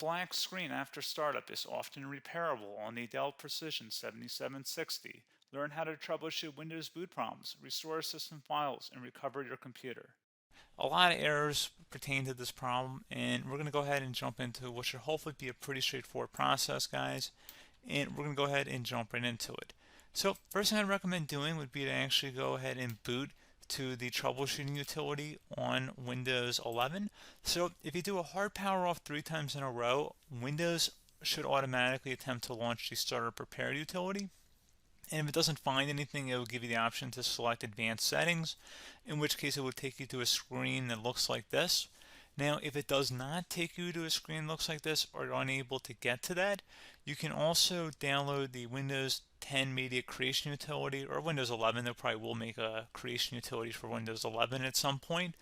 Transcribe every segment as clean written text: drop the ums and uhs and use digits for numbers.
black screen after startup is often repairable on the Dell Precision 7760. Learn how to troubleshoot Windows boot problems, restore system files, and recover your computer. A lot of errors pertain to this problem, and we're going to go ahead and jump into what should hopefully be a pretty straightforward process, guys. And we're going to go ahead and jump right into it. So first thing I'd recommend doing would be to actually go ahead and boot to the troubleshooting utility on Windows 11. So if you do a hard power off 3 times in a row, Windows should automatically attempt to launch the startup repair utility. And if it doesn't find anything, it will give you the option to select advanced settings, in which case it will take you to a screen that looks like this. Now, if it does not take you to a screen that looks like this, or you're unable to get to that, you can also download the Windows 10 Media Creation Utility, or Windows 11. They probably will make a creation utility for Windows 11 at some point.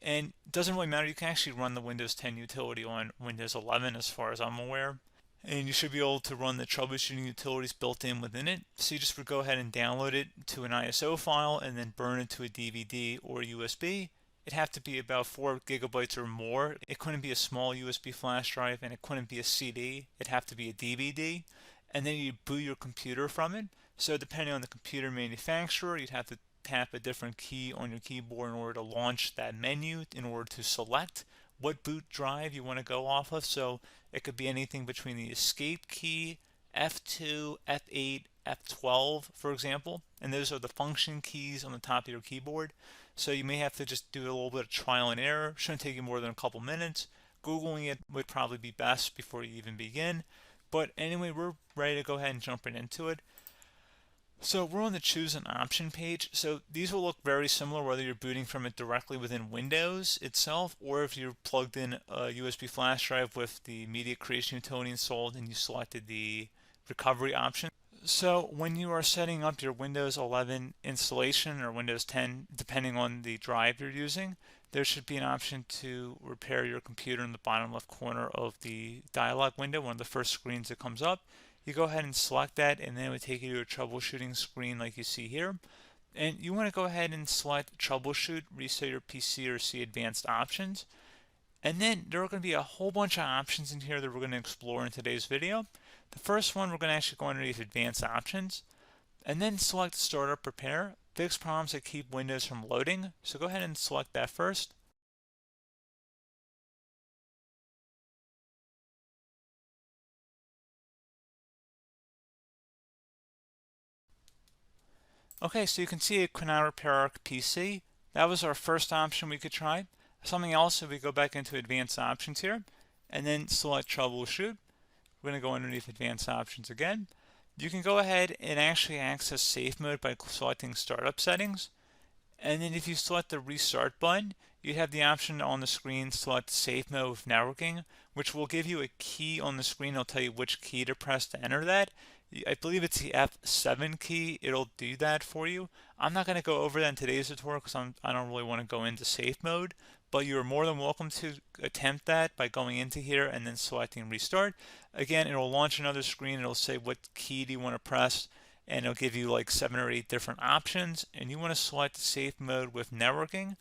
And it doesn't really matter, you can actually run the Windows 10 utility on Windows 11 as far as I'm aware. And you should be able to run the troubleshooting utilities built in within it. So you just would go ahead and download it to an ISO file and then burn it to a DVD or USB. It'd have to be about 4 gigabytes or more. It couldn't be a small USB flash drive, and it couldn't be a CD. It'd have to be a DVD. And then you boot your computer from it. So depending on the computer manufacturer, you'd have to tap a different key on your keyboard in order to launch that menu, in order to select what boot drive you want to go off of. So it could be anything between the escape key, F2, F8, F12, for example. And those are the function keys on the top of your keyboard. So you may have to just do a little bit of trial and error. Shouldn't take you more than a couple minutes. Googling it would probably be best before you even begin. But anyway, we're ready to go ahead and jump right into it. So we're on the choose an option page. So these will look very similar whether you're booting from it directly within Windows itself, or if you're plugged in a USB flash drive with the media creation utility installed and you selected the recovery option. So when you are setting up your Windows 11 installation or Windows 10, depending on the drive you're using, there should be an option to repair your computer in the bottom left corner of the dialog window, one of the first screens that comes up. You go ahead and select that, and then it would take you to a troubleshooting screen like you see here. And you want to go ahead and select troubleshoot, reset your PC, or see advanced options. And then there are going to be a whole bunch of options in here that we're going to explore in today's video. The first one, we're going to actually go underneath advanced options and then select startup repair, fix problems that keep Windows from loading. So go ahead and select that first. Okay, so you can see it could not repair our PC. That was our first option we could try. Something else, if we go back into advanced options here and then select troubleshoot, we're going to go underneath advanced options again. You can go ahead and actually access safe mode by selecting startup settings. And then if you select the restart button, you have the option on the screen select safe mode with networking, which will give you a key on the screen. It'll tell you which key to press to enter that. I believe it's the F7 key. It'll do that for you. I'm not going to go over that in today's tutorial because I don't really want to go into safe mode, but you're more than welcome to attempt that by going into here and then selecting restart. Again, it'll launch another screen. It'll say what key do you want to press, and it'll give you like 7 or 8 different options, and you want to select safe mode with networking.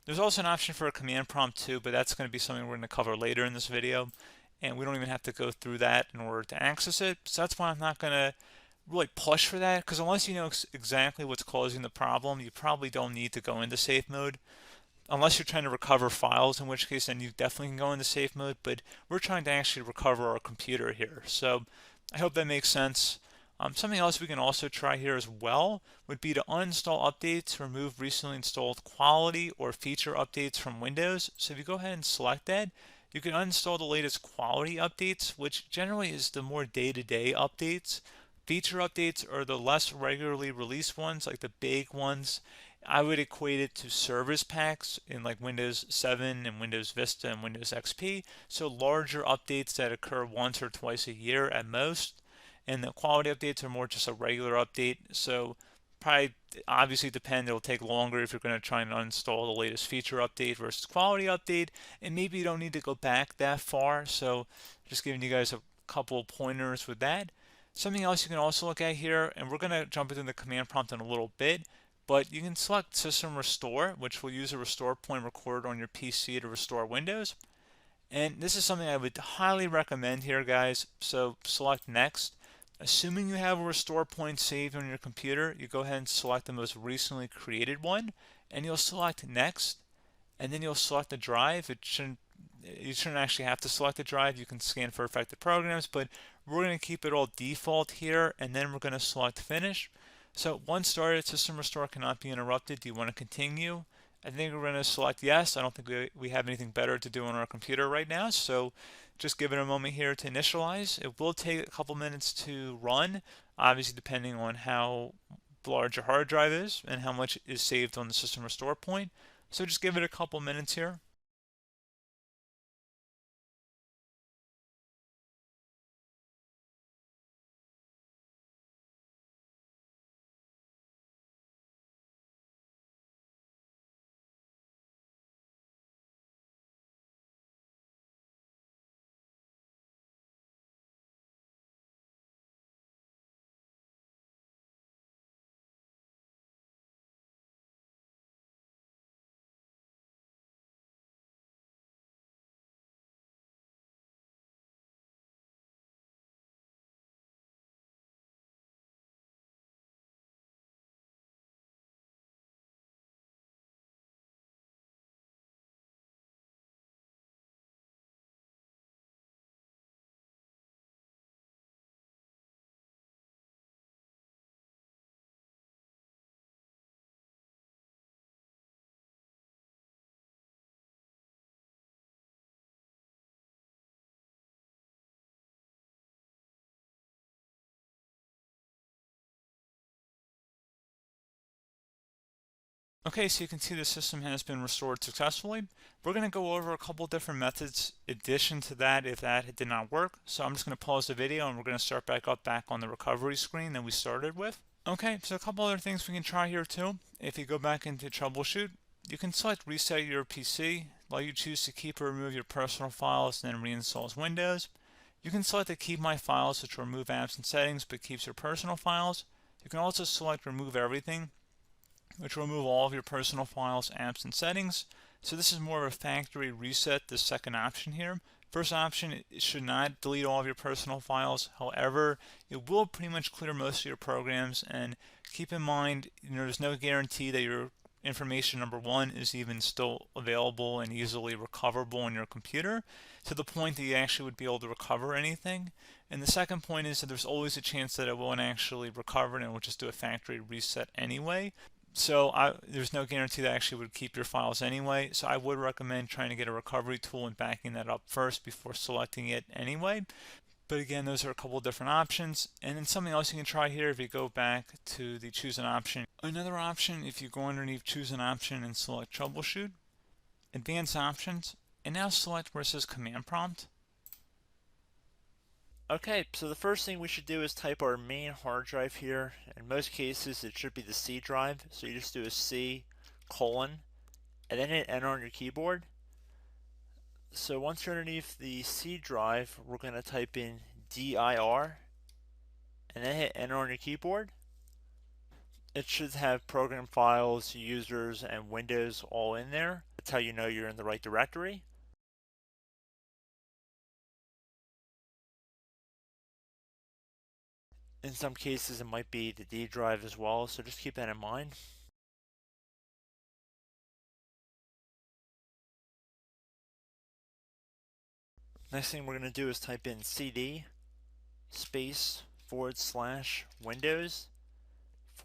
There's also an option for a command prompt too, but that's going to be something we're going to cover later in this video, and we don't even have to go through that in order to access it. So that's why I'm not going to really push for that, because unless you know exactly what's causing the problem, you probably don't need to go into safe mode. Unless you're trying to recover files, in which case then you definitely can go into safe mode, but we're trying to actually recover our computer here. So I hope that makes sense. Something else we can also try here as well would be to uninstall updates, remove recently installed quality or feature updates from Windows. So if you go ahead and select that, you can uninstall the latest quality updates, which generally is the more day-to-day updates. Feature updates are the less regularly released ones, like the big ones. I would equate it to service packs in like Windows 7 and Windows Vista and Windows XP. So larger updates that occur once or twice a year at most. And the quality updates are more just a regular update. So probably obviously depend, it'll take longer if you're going to try and uninstall the latest feature update versus quality update. And maybe you don't need to go back that far. So just giving you guys a couple of pointers with that. Something else you can also look at here, and we're going to jump into the command prompt in a little bit, but you can select System Restore, which will use a restore point recorded on your PC to restore Windows. And this is something I would highly recommend here, guys. So select next. Assuming you have a restore point saved on your computer, you go ahead and select the most recently created one, and you'll select next, and then you'll select the drive. You shouldn't actually have to select the drive. You can scan for affected programs, but we're going to keep it all default here, and then we're going to select finish. So once started, system restore cannot be interrupted. Do you want to continue? I think we're going to select yes. I don't think we have anything better to do on our computer right now, so just give it a moment here to initialize. It will take a couple minutes to run, obviously depending on how large your hard drive is and how much is saved on the system restore point. So just give it a couple minutes here. Okay, so you can see the system has been restored successfully. We're going to go over a couple different methods in addition to that if that did not work. So I'm just going to pause the video and we're going to start back on the recovery screen that we started with. Okay, so a couple other things we can try here too. If you go back into troubleshoot, you can select reset your PC while you choose to keep or remove your personal files and then reinstalls Windows. You can select to keep my files, which will remove apps and settings but keeps your personal files. You can also select remove everything, which will remove all of your personal files, apps, and settings. So this is more of a factory reset, the second option here. First option, it should not delete all of your personal files. However, it will pretty much clear most of your programs. And keep in mind, there's no guarantee that your information, number one, is even still available and easily recoverable on your computer to the point that you actually would be able to recover anything. And the second point is that there's always a chance that it won't actually recover and it will just do a factory reset anyway. So there's no guarantee that actually would keep your files anyway. So I would recommend trying to get a recovery tool and backing that up first before selecting it anyway. But again, those are a couple different options. And then something else you can try here if you go back to the choose an option. Another option, if you go underneath choose an option and select troubleshoot, advanced options, and now select where it says command prompt. Okay, so the first thing we should do is type our main hard drive here. In most cases, it should be the C drive. So you just do a C colon and then hit enter on your keyboard. So once you're underneath the C drive, we're going to type in dir and then hit enter on your keyboard. It should have program files, users, and Windows all in there. That's how you know you're in the right directory. In some cases, it might be the D drive as well, so just keep that in mind. Next thing we're going to do is type in cd space / Windows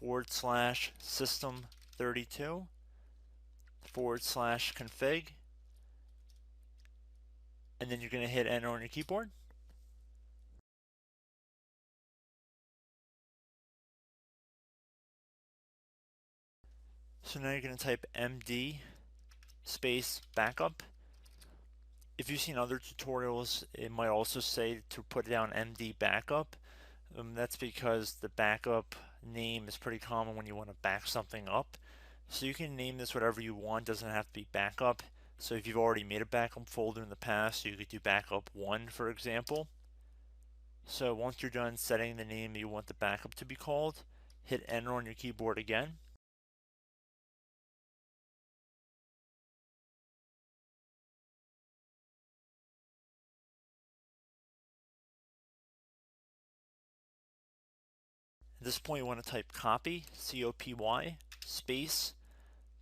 / system 32 / config, and then you're going to hit enter on your keyboard. So now you're going to type md space backup. If you've seen other tutorials, it might also say to put down md backup. That's because the backup name is pretty common when you want to back something up. So you can name this whatever you want, doesn't have to be backup. So if you've already made a backup folder in the past, you could do backup 1, for example. So once you're done setting the name you want the backup to be called, hit enter on your keyboard again. this point you want to type copy, C-O-P-Y, space,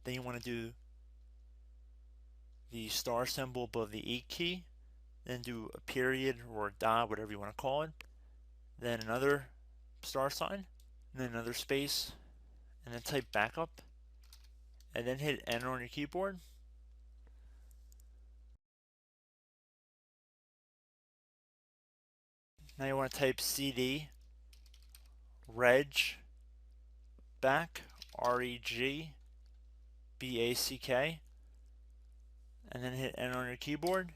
then you want to do the star symbol above the 8 key, then do a period or a dot, whatever you want to call it, then another star sign, and then another space, and then type backup, and then hit enter on your keyboard. Now you want to type cd reg back, R-E-G-B-A-C-K, and then hit enter on your keyboard.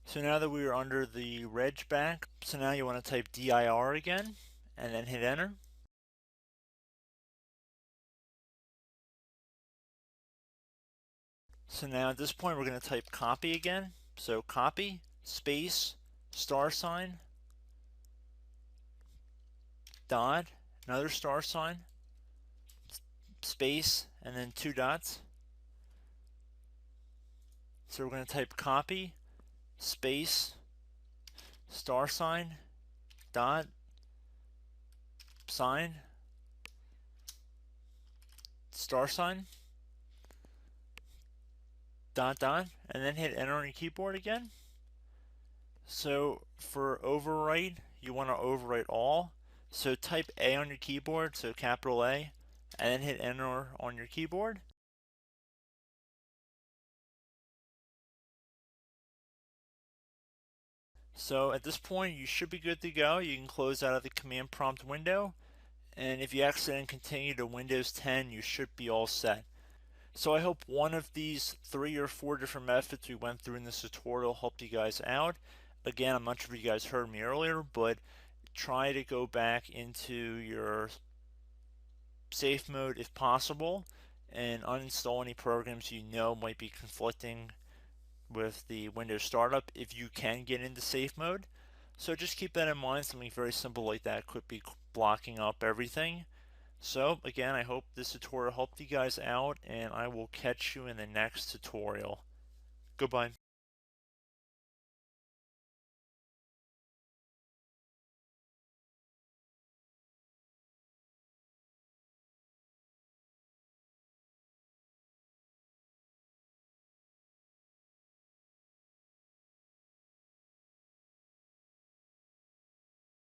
So now that we are under the reg back, so now you want to type dir again, and then hit enter. So now at this point we're going to type copy again. So copy, space, star sign, dot, another star sign, space, and then 2 dots. So we're going to type copy, space, star sign, dot, sign, star sign, dot, dot, and then hit enter on your keyboard again. So for overwrite, you want to overwrite all. So type A on your keyboard, so capital A, and then hit enter on your keyboard. So at this point you should be good to go. You can close out of the command prompt window, and if you accidentally continue to Windows 10 you should be all set. So I hope one of these 3 or 4 different methods we went through in this tutorial helped you guys out. Again, I'm not sure if you guys heard me earlier, but try to go back into your safe mode if possible and uninstall any programs you know might be conflicting with the Windows startup if you can get into safe mode. So just keep that in mind. Something very simple like that could be blocking up everything. So again, I hope this tutorial helped you guys out, and I will catch you in the next tutorial. Goodbye.